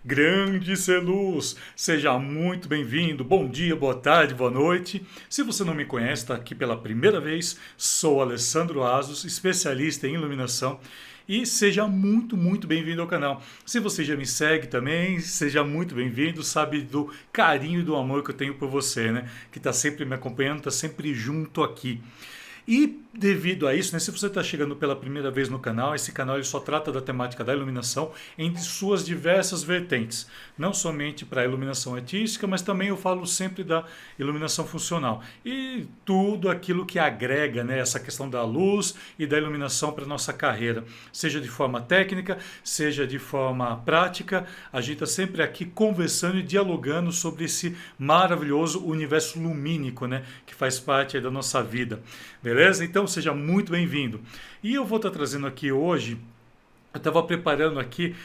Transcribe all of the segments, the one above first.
Grande Celuz, seja muito bem-vindo. Bom dia, boa tarde, boa noite. Se você não me conhece, está aqui pela primeira vez, sou Alessandro Asos, especialista em iluminação. E seja muito bem-vindo ao canal. Se você já me segue também, seja muito bem-vindo. Sabe do carinho e do amor que eu tenho por você, né? Que está sempre me acompanhando, está sempre junto aqui. E devido a isso, né, se você está chegando pela primeira vez no canal, esse canal ele só trata da temática da iluminação em suas diversas vertentes. Não somente para a iluminação artística, mas também eu falo sempre da iluminação funcional. E tudo aquilo que agrega, né, essa questão da luz e da iluminação para a nossa carreira. Seja de forma técnica, seja de forma prática. A gente está sempre aqui conversando e dialogando sobre esse maravilhoso universo lumínico, né, que faz parte aí da nossa vida. Beleza? Então seja muito bem-vindo. E eu vou estar trazendo aqui hoje, eu estava preparando aqui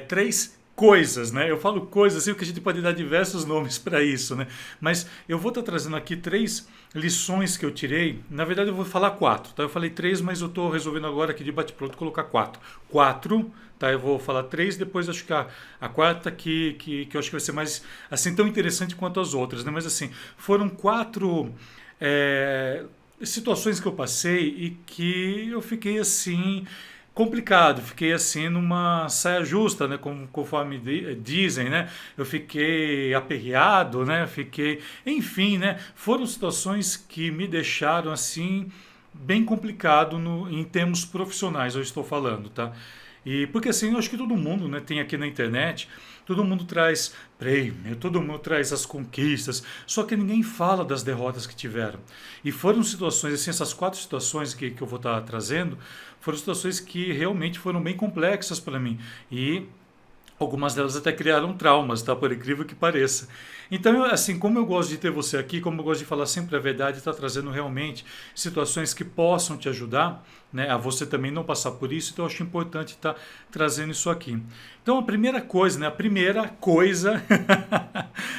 três coisas, né? Eu falo coisas assim, porque a gente pode dar diversos nomes para isso, né? Mas eu vou estar trazendo aqui três lições que eu tirei. Na verdade, eu vou falar quatro, tá? Eu falei três, mas eu estou resolvendo agora aqui de bate-pronto colocar quatro. Quatro, tá? Eu vou falar três, depois acho que a quarta que eu acho que vai ser mais assim tão interessante quanto as outras, né? Mas assim, foram quatro. é, Situações que eu passei e que eu fiquei assim complicado, fiquei assim numa saia justa, né, conforme dizem, né? Eu fiquei aperreado, né? Fiquei, enfim, né? Foram situações que me deixaram assim bem complicado em termos profissionais, eu estou falando, tá? E porque assim, eu acho que todo mundo, né, tem aqui na internet, todo mundo traz prêmio, todo mundo traz as conquistas, só que ninguém fala das derrotas que tiveram. E foram situações, assim, essas quatro situações que eu vou estar trazendo, foram situações que realmente foram bem complexas para mim. E algumas delas até criaram traumas, tá? Por incrível que pareça. Então, assim, como eu gosto de ter você aqui, como eu gosto de falar sempre a verdade, está trazendo realmente situações que possam te ajudar, né? A você também não passar por isso, então eu acho importante estar trazendo isso aqui. Então, a primeira coisa, né? A primeira coisa,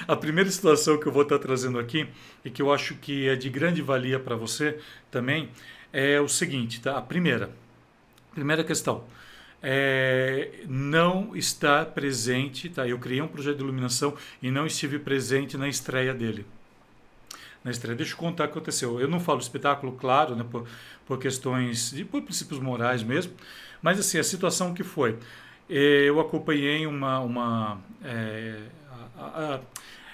a primeira situação que eu vou estar trazendo aqui e que eu acho que é de grande valia para você também é o seguinte, tá? A primeira questão não estar presente, tá? Eu criei um projeto de iluminação e não estive presente na estreia dele. Na estreia, deixa eu contar o que aconteceu. Eu não falo espetáculo, claro, né, por questões, por princípios morais mesmo, mas assim, a situação que foi, eu acompanhei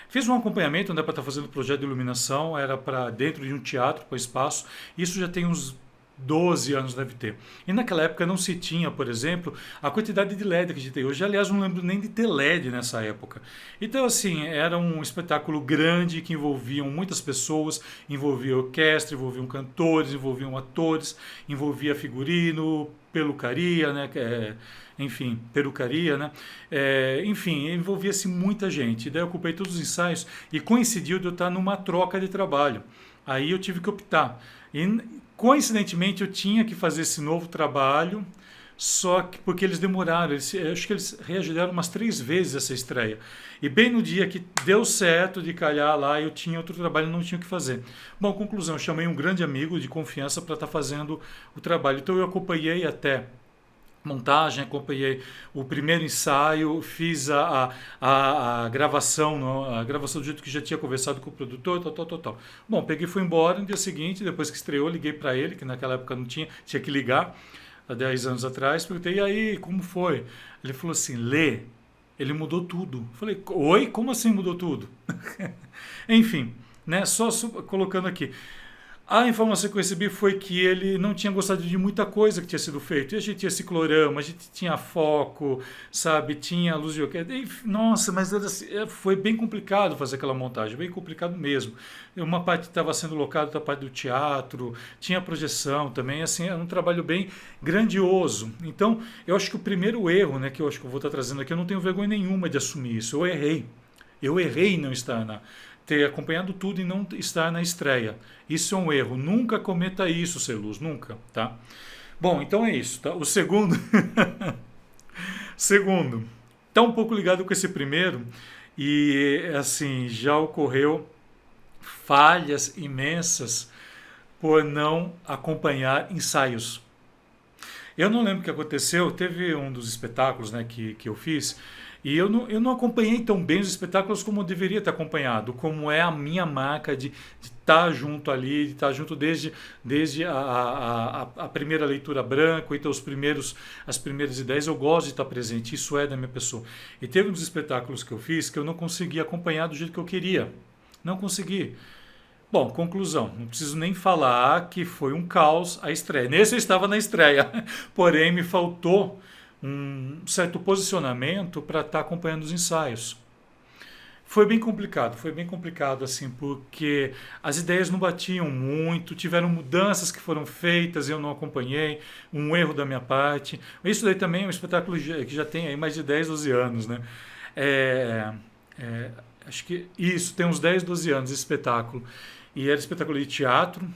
fiz um acompanhamento, né, para estar fazendo o projeto de iluminação, era para dentro de um teatro, para espaço. Isso já tem uns 12 anos deve ter. E naquela época não se tinha, por exemplo, a quantidade de LED que a gente tem hoje. Aliás, não lembro nem de ter LED nessa época. Então, assim, era um espetáculo grande que envolviam muitas pessoas, envolvia orquestra, envolviam cantores, envolviam atores, envolvia figurino, pelucaria, né? Enfim, perucaria, né? Enfim, envolvia-se muita gente. E daí eu ocupei todos os ensaios e coincidiu de eu estar numa troca de trabalho. Aí eu tive que optar. E coincidentemente eu tinha que fazer esse novo trabalho, só que porque eles demoraram, eu acho que eles reagendaram umas 3 vezes essa estreia. E bem no dia que deu certo de calhar lá, eu tinha outro trabalho e não tinha o que fazer. Bom, conclusão, eu chamei um grande amigo de confiança para estar fazendo o trabalho. Então eu acompanhei até montagem, acompanhei o primeiro ensaio, fiz a gravação, a gravação do jeito que já tinha conversado com o produtor, tal. Bom, peguei e fui embora no dia seguinte, depois que estreou, liguei para ele, que naquela época não tinha que ligar, há 10 anos atrás, perguntei, e aí, como foi? Ele falou assim, Lê, ele mudou tudo. Eu falei, oi, como assim mudou tudo? Enfim, né, só colocando aqui. A informação que eu recebi foi que ele não tinha gostado de muita coisa que tinha sido feito. E a gente tinha ciclorama, a gente tinha foco, sabe? Tinha luz de orquestra. Nossa, mas foi bem complicado fazer aquela montagem, bem complicado mesmo. Uma parte estava sendo locada, outra parte do teatro, tinha projeção também, assim, era um trabalho bem grandioso. Então, eu acho que o primeiro erro, né, que eu acho que eu vou estar trazendo aqui, eu não tenho vergonha nenhuma de assumir isso. Eu errei. Eu errei em não estar ter acompanhado tudo e não estar na estreia. Isso é um erro. Nunca cometa isso, Celuz, nunca, tá? Bom, então é isso, tá? O segundo, segundo, tá um pouco ligado com esse primeiro e assim já ocorreu falhas imensas por não acompanhar ensaios. Eu não lembro o que aconteceu, teve um dos espetáculos, né, que eu fiz, E eu não acompanhei tão bem os espetáculos como eu deveria ter acompanhado, como é a minha marca de estar junto ali, de estar junto desde a primeira leitura branca, então as primeiras ideias, eu gosto de estar presente, isso é da minha pessoa. E teve uns espetáculos que eu fiz que eu não consegui acompanhar do jeito que eu queria. Não consegui. Bom, conclusão, não preciso nem falar que foi um caos a estreia. Nesse eu estava na estreia, porém me faltou um certo posicionamento para estar acompanhando os ensaios. Foi bem complicado assim, porque as ideias não batiam muito, tiveram mudanças que foram feitas e eu não acompanhei, um erro da minha parte. Isso daí também é um espetáculo que já tem aí mais de 10, 12 anos, né? É, é, acho que isso, tem uns 10, 12 anos esse espetáculo. E era espetáculo de teatro,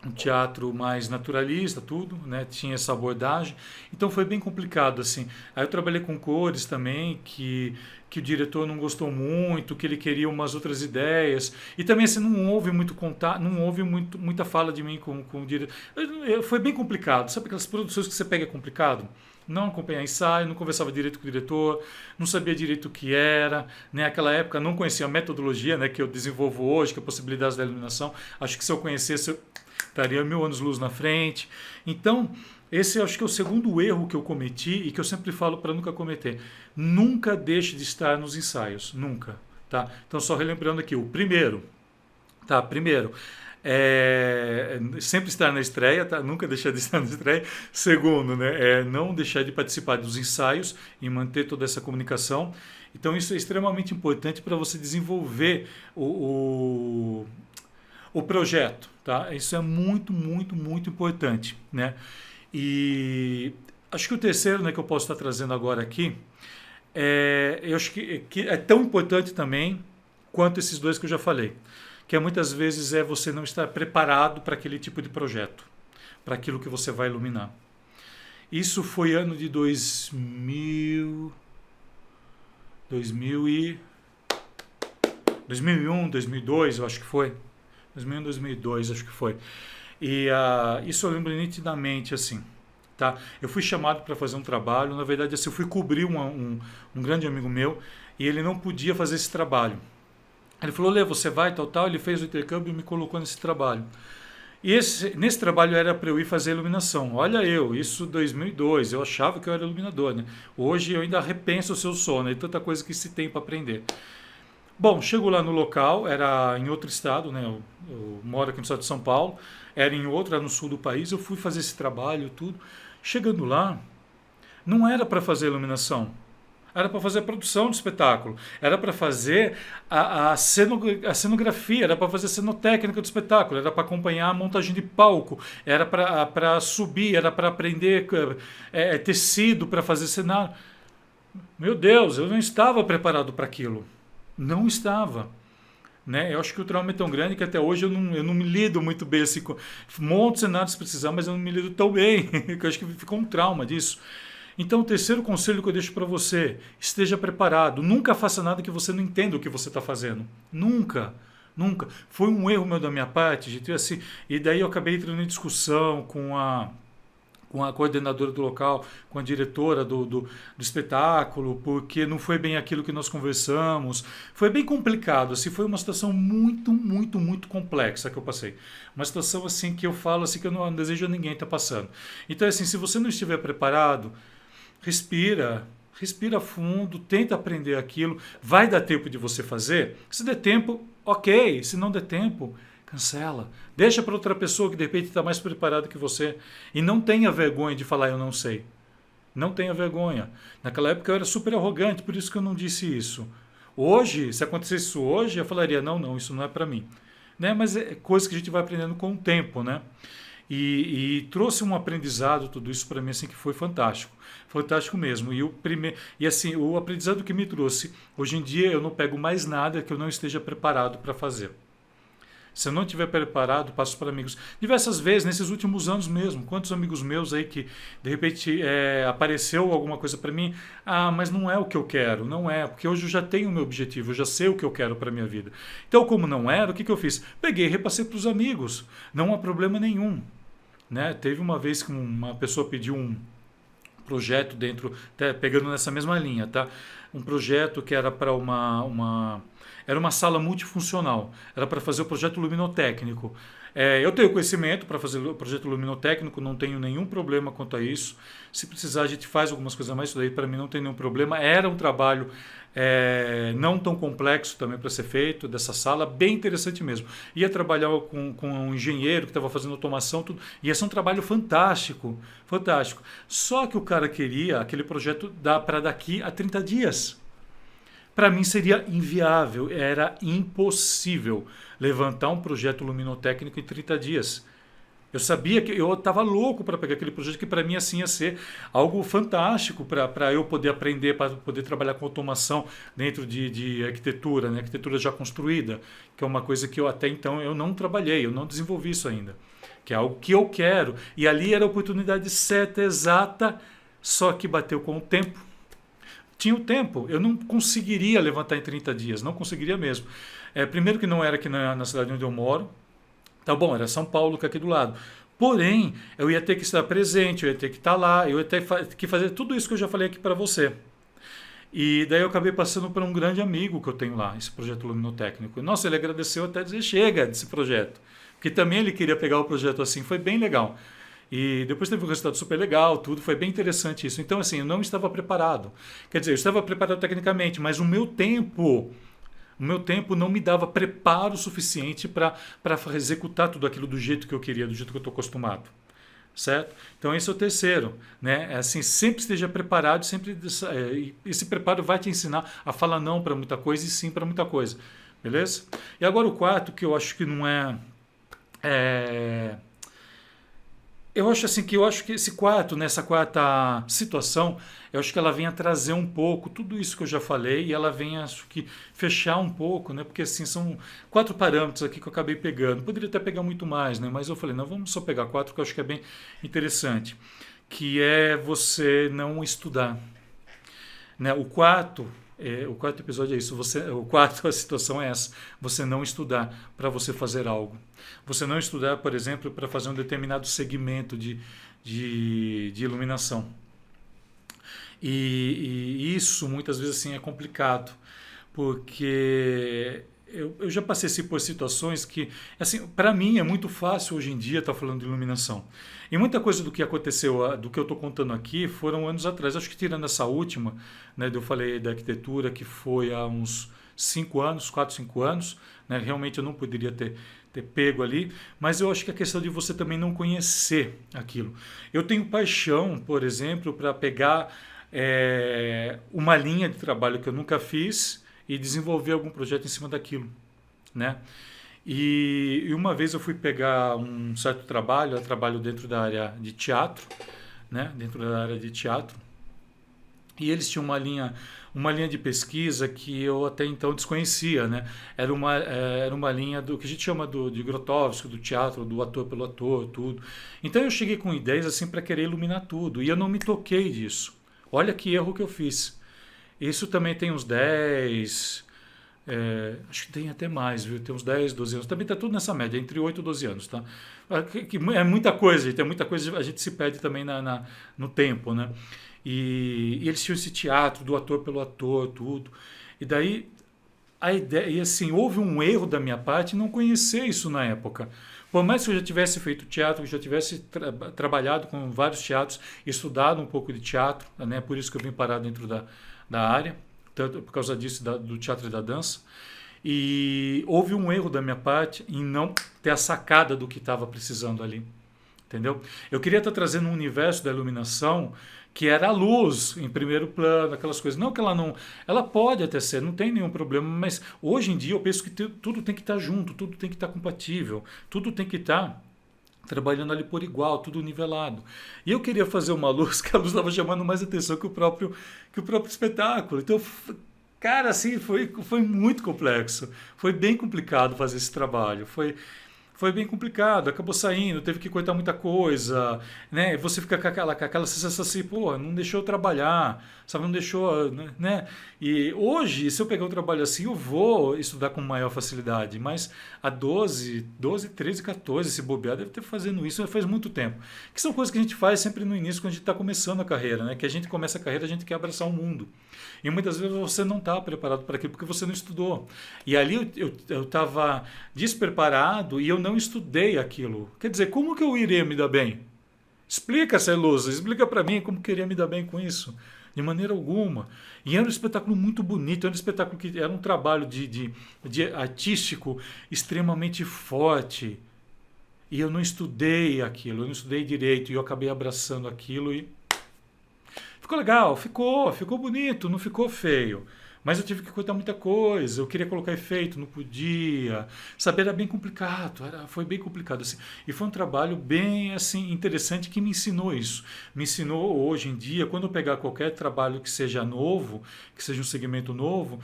um teatro mais naturalista, tudo, né? Tinha essa abordagem. Então foi bem complicado assim. Aí eu trabalhei com cores também, que o diretor não gostou muito, que ele queria umas outras ideias. E também assim não houve muito contato, não houve muita fala de mim com o diretor. Foi bem complicado. Sabe aquelas produções que você pega é complicado? Não acompanhar ensaio, não conversava direito com o diretor, não sabia direito o que era, né? Naquela época não conhecia a metodologia, né, que eu desenvolvo hoje, que é a possibilidade da iluminação. Acho que se eu conhecesse, eu estaria 1000 anos-luz na frente. Então, esse acho que é o segundo erro que eu cometi e que eu sempre falo para nunca cometer. Nunca deixe de estar nos ensaios, nunca, tá? Então, só relembrando aqui, o primeiro, tá? Primeiro, sempre estar na estreia, tá? Nunca deixar de estar na estreia. Segundo, né, não deixar de participar dos ensaios e manter toda essa comunicação. Então, isso é extremamente importante para você desenvolver o projeto, tá? Isso é muito, muito, muito importante, né? E acho que o terceiro, né, que eu posso estar trazendo agora aqui, eu acho que é tão importante também quanto esses dois que eu já falei, que muitas vezes é você não estar preparado para aquele tipo de projeto, para aquilo que você vai iluminar. Isso foi ano de 2001, 2002, eu acho que foi. 2001, 2002, acho que foi. E isso eu lembro nitidamente, assim, tá? Eu fui chamado para fazer um trabalho, na verdade, assim, eu fui cobrir um grande amigo meu e ele não podia fazer esse trabalho. Ele falou, Lê, você vai, tal, tal. Ele fez o intercâmbio e me colocou nesse trabalho. E nesse trabalho era para eu ir fazer iluminação. Olha isso 2002, eu achava que eu era iluminador, né? Hoje eu ainda repenso o seu sono, né? Tanta coisa que se tem para aprender. Bom, chego lá no local, era em outro estado, né? Eu moro aqui no estado de São Paulo, era em outro, era no sul do país. Eu fui fazer esse trabalho, tudo. Chegando lá, não era para fazer iluminação, era para fazer a produção do espetáculo, era para fazer a cenografia, era para fazer a cenotécnica do espetáculo, era para acompanhar a montagem de palco, era para subir, era para aprender tecido, para fazer cenário. Meu Deus, eu não estava preparado para aquilo. Não estava. Né? Eu acho que o trauma é tão grande que até hoje eu não me lido muito bem assim, monto cenários se precisar, mas eu não me lido tão bem, que eu acho que ficou um trauma disso. Então, o terceiro conselho que eu deixo para você, esteja preparado. Nunca faça nada que você não entenda o que você está fazendo. Nunca. Nunca. Foi um erro meu da minha parte, gente, assim, e daí eu acabei entrando em discussão com a coordenadora do local, com a diretora do espetáculo, porque não foi bem aquilo que nós conversamos. Foi bem complicado, assim, foi uma situação muito, muito, muito complexa que eu passei. Uma situação assim que eu falo assim que eu não desejo a ninguém estar passando. Então, assim, se você não estiver preparado, respira fundo, tenta aprender aquilo. Vai dar tempo de você fazer? Se der tempo, ok. Se não der tempo, cancela. Deixa para outra pessoa que de repente está mais preparada que você. E não tenha vergonha de falar eu não sei. Não tenha vergonha. Naquela época eu era super arrogante, por isso que eu não disse isso. Hoje, se acontecesse isso hoje, eu falaria, não, isso não é para mim. Né? Mas é coisa que a gente vai aprendendo com o tempo, né? E trouxe um aprendizado, tudo isso para mim assim que foi fantástico. Fantástico mesmo. E assim, o aprendizado que me trouxe, hoje em dia eu não pego mais nada que eu não esteja preparado para fazer. Se eu não estiver preparado, passo para amigos. Diversas vezes, nesses últimos anos mesmo, quantos amigos meus aí que de repente apareceu alguma coisa para mim, mas não é o que eu quero, não é, porque hoje eu já tenho o meu objetivo, eu já sei o que eu quero para minha vida. Então, como não era, o que eu fiz? Peguei e repassei para os amigos, não há problema nenhum. Né? Teve uma vez que uma pessoa pediu um projeto dentro, pegando nessa mesma linha, tá? um projeto que era para era uma sala multifuncional, era para fazer o projeto luminotécnico. Eu tenho conhecimento para fazer o projeto luminotécnico, não tenho nenhum problema quanto a isso. Se precisar, a gente faz algumas coisas a mais, isso daí para mim não tem nenhum problema. Era um trabalho não tão complexo também para ser feito, dessa sala, bem interessante mesmo. Ia trabalhar com um engenheiro que estava fazendo automação, tudo. Ia ser um trabalho fantástico, fantástico. Só que o cara queria aquele projeto para daqui a 30 dias. Para mim seria inviável, era impossível levantar um projeto luminotécnico em 30 dias. Eu sabia que eu estava louco para pegar aquele projeto que para mim assim ia ser algo fantástico para eu poder aprender, para poder trabalhar com automação dentro de arquitetura, né? Arquitetura já construída, que é uma coisa que eu até então eu não trabalhei, eu não desenvolvi isso ainda, que é algo que eu quero. E ali era a oportunidade certa, exata, só que bateu com o tempo. Tinha o tempo, eu não conseguiria levantar em 30 dias, não conseguiria mesmo. Primeiro que não era aqui na cidade onde eu moro, tá bom, era São Paulo, que é aqui do lado. Porém, eu ia ter que estar presente, eu ia ter que estar lá, eu ia ter que fazer tudo isso que eu já falei aqui para você. E daí eu acabei passando por um grande amigo que eu tenho lá, esse projeto luminotécnico. Nossa, ele agradeceu até dizer chega desse projeto, porque também ele queria pegar o projeto assim, foi bem legal. E depois teve um resultado super legal, tudo, foi bem interessante isso. Então, assim, eu não estava preparado. Quer dizer, eu estava preparado tecnicamente, mas o meu tempo não me dava preparo suficiente para executar tudo aquilo do jeito que eu queria, do jeito que eu estou acostumado. Certo? Então esse é o terceiro, né? Assim, sempre esteja preparado, sempre esse preparo vai te ensinar a falar não para muita coisa e sim para muita coisa. Beleza? E agora o quarto, que eu acho que não eu acho assim que esse quarto, nessa quarta situação, eu acho que ela vem a trazer um pouco tudo isso que eu já falei e ela vem, acho que, fechar um pouco, né? Porque assim, são 4 parâmetros aqui que eu acabei pegando. Poderia até pegar muito mais, né? Mas eu falei, não, vamos só pegar 4 que eu acho que é bem interessante. Que é você não estudar. Né? O quarto episódio é isso. A situação é essa. Você não estudar para você fazer algo. Você não estudar, por exemplo, para fazer um determinado segmento de iluminação. E isso muitas vezes assim é complicado, porque eu já passei assim, por situações que, assim, para mim é muito fácil hoje em dia estar falando de iluminação. E muita coisa do que aconteceu, do que eu estou contando aqui, foram anos atrás. Acho que tirando essa última, né, eu falei da arquitetura, que foi há uns 5 anos, 4, 5 anos, né, realmente eu não poderia ter pego ali, mas eu acho que a questão de você também não conhecer aquilo. Eu tenho paixão, por exemplo, para pegar uma linha de trabalho que eu nunca fiz e desenvolver algum projeto em cima daquilo, né? E uma vez eu fui pegar um certo trabalho, eu trabalho dentro da área de teatro, né? Dentro da área de teatro, e eles tinham uma linha de pesquisa que eu até então desconhecia, né? Era uma linha do que a gente chama de Grotowski, do teatro, do ator pelo ator, tudo. Então eu cheguei com ideias assim para querer iluminar tudo, e eu não me toquei disso. Olha que erro que eu fiz. Isso também tem uns 10, acho que tem até mais, viu? Tem uns 10, 12 anos. Também está tudo nessa média, entre 8 e 12 anos, tá? É muita coisa, gente. É muita coisa, a gente se perde também no tempo, né? E eles tinham esse teatro do ator pelo ator, tudo. E daí, a ideia, e assim, houve um erro da minha parte em não conhecer isso na época. Por mais que eu já tivesse feito teatro, que eu já tivesse trabalhado com vários teatros, estudado um pouco de teatro, né? Por isso que eu vim parar dentro da área, tanto por causa disso, do teatro e da dança. E houve um erro da minha parte em não ter a sacada do que estava precisando ali. Entendeu? Eu queria estar trazendo um universo da iluminação que era a luz em primeiro plano, aquelas coisas. Não que ela não... Ela pode até ser, não tem nenhum problema, mas hoje em dia eu penso que tudo tem que estar junto, tudo tem que estar compatível, tudo tem que estar trabalhando ali por igual, tudo nivelado. E eu queria fazer uma luz que a luz estava chamando mais atenção que o próprio espetáculo. Então, cara, assim, foi muito complexo. Foi bem complicado fazer esse trabalho. Foi foi bem complicado, acabou saindo, teve que cortar muita coisa, né? Você fica com aquela sensação assim, pô, não deixou eu trabalhar, sabe? Não deixou, né? E hoje, se eu pegar um trabalho assim, eu vou estudar com maior facilidade, mas há 12, 13, 14, se bobear, deve ter fazendo isso faz muito tempo. Que são coisas que a gente faz sempre no início, quando a gente está começando a carreira, né? Que a gente começa a carreira, a gente quer abraçar o mundo. E muitas vezes você não está preparado para aquilo porque você não estudou. E ali eu estava despreparado e eu não estudei aquilo. Quer dizer, como que eu iria me dar bem? Explica, Celusa, explica para mim como que eu iria me dar bem com isso. De maneira alguma. E era um espetáculo muito bonito, era um espetáculo que era um trabalho de artístico extremamente forte. E eu não estudei aquilo, eu não estudei direito, e eu acabei abraçando aquilo e ficou legal, ficou bonito, não ficou feio. Mas eu tive que cortar muita coisa, eu queria colocar efeito, não podia. Saber era bem complicado, foi bem complicado assim. E foi um trabalho bem assim interessante que me ensinou isso. Me ensinou hoje em dia, quando eu pegar qualquer trabalho que seja novo, que seja um segmento novo,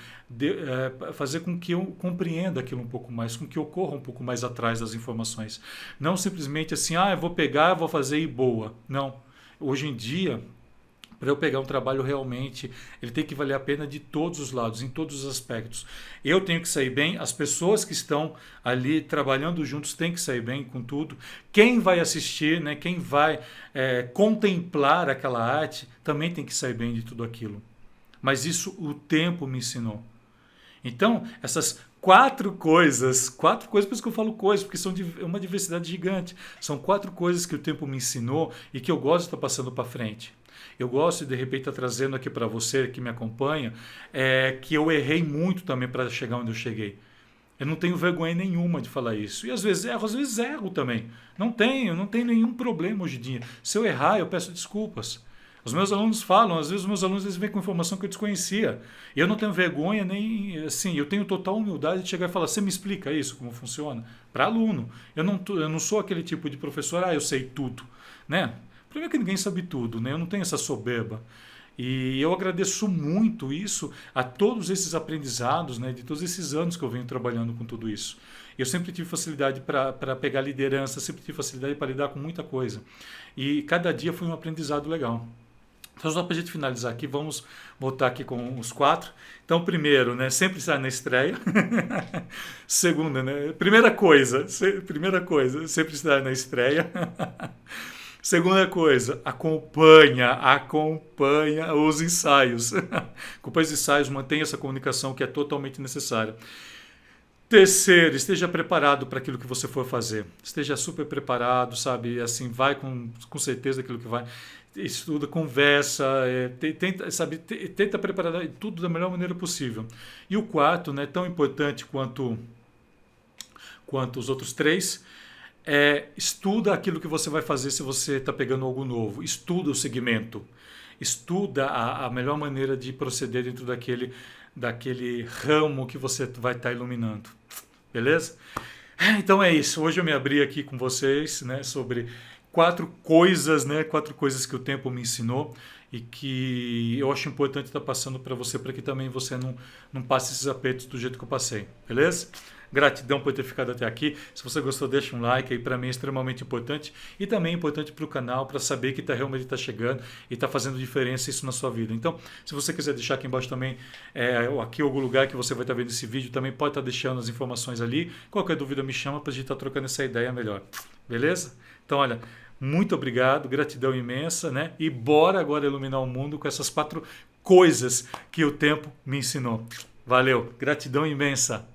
fazer com que eu compreenda aquilo um pouco mais, com que eu corra um pouco mais atrás das informações. Não simplesmente assim, eu vou pegar, vou fazer e boa. Não. Hoje em dia para eu pegar um trabalho realmente, ele tem que valer a pena de todos os lados, em todos os aspectos. Eu tenho que sair bem, as pessoas que estão ali trabalhando juntos têm que sair bem com tudo. Quem vai assistir, né, quem vai contemplar aquela arte, também tem que sair bem de tudo aquilo. Mas isso o tempo me ensinou. Então, essas quatro coisas, por isso que eu falo coisas, porque são uma diversidade gigante. São 4 coisas que o tempo me ensinou e que eu gosto de estar passando para frente. Eu gosto de repente estar trazendo aqui para você que me acompanha, que eu errei muito também para chegar onde eu cheguei. Eu não tenho vergonha nenhuma de falar isso. E às vezes erro também. Não tenho nenhum problema hoje em dia. Se eu errar, eu peço desculpas. Os meus alunos falam, às vezes os meus alunos eles vêm com informação que eu desconhecia. E eu não tenho vergonha nem, assim, eu tenho total humildade de chegar e falar, você me explica isso, como funciona? Para aluno. Eu não sou aquele tipo de professor, eu sei tudo, né? Primeiro que ninguém sabe tudo, né? Eu não tenho essa soberba. E eu agradeço muito isso a todos esses aprendizados, né? De todos esses anos que eu venho trabalhando com tudo isso. Eu sempre tive facilidade para pegar liderança, sempre tive facilidade para lidar com muita coisa. E cada dia foi um aprendizado legal. Então, só para a gente finalizar aqui, vamos voltar aqui com os 4. Então, primeiro, né, sempre estar na estreia. Segunda, né, primeira coisa, sempre estar na estreia. Segunda coisa, acompanha os ensaios. Acompanhe os ensaios, mantenha essa comunicação que é totalmente necessária. Terceiro, esteja preparado para aquilo que você for fazer. Esteja super preparado, sabe? Assim, vai com certeza daquilo que vai. Estuda, conversa, tenta preparar tudo da melhor maneira possível. E o quarto, né, tão importante quanto os outros 3, estuda aquilo que você vai fazer se você está pegando algo novo. Estuda o segmento. Estuda a melhor maneira de proceder dentro daquele ramo que você vai estar iluminando. Beleza? Então é isso. Hoje eu me abri aqui com vocês, né, sobre 4 coisas, né, 4 coisas que o tempo me ensinou e que eu acho importante estar passando para você, para que também você não passe esses apertos do jeito que eu passei. Beleza? Gratidão por ter ficado até aqui. Se você gostou, deixa um like aí, para mim é extremamente importante e também é importante para o canal, para saber que realmente está chegando e está fazendo diferença isso na sua vida. Então, se você quiser deixar aqui embaixo também, aqui algum lugar que você vai estar vendo esse vídeo, também pode estar deixando as informações ali. Qualquer dúvida me chama para a gente estar trocando essa ideia melhor. Beleza? Então, olha, muito obrigado, gratidão imensa, né? E bora agora iluminar o mundo com essas 4 coisas que o tempo me ensinou. Valeu, gratidão imensa.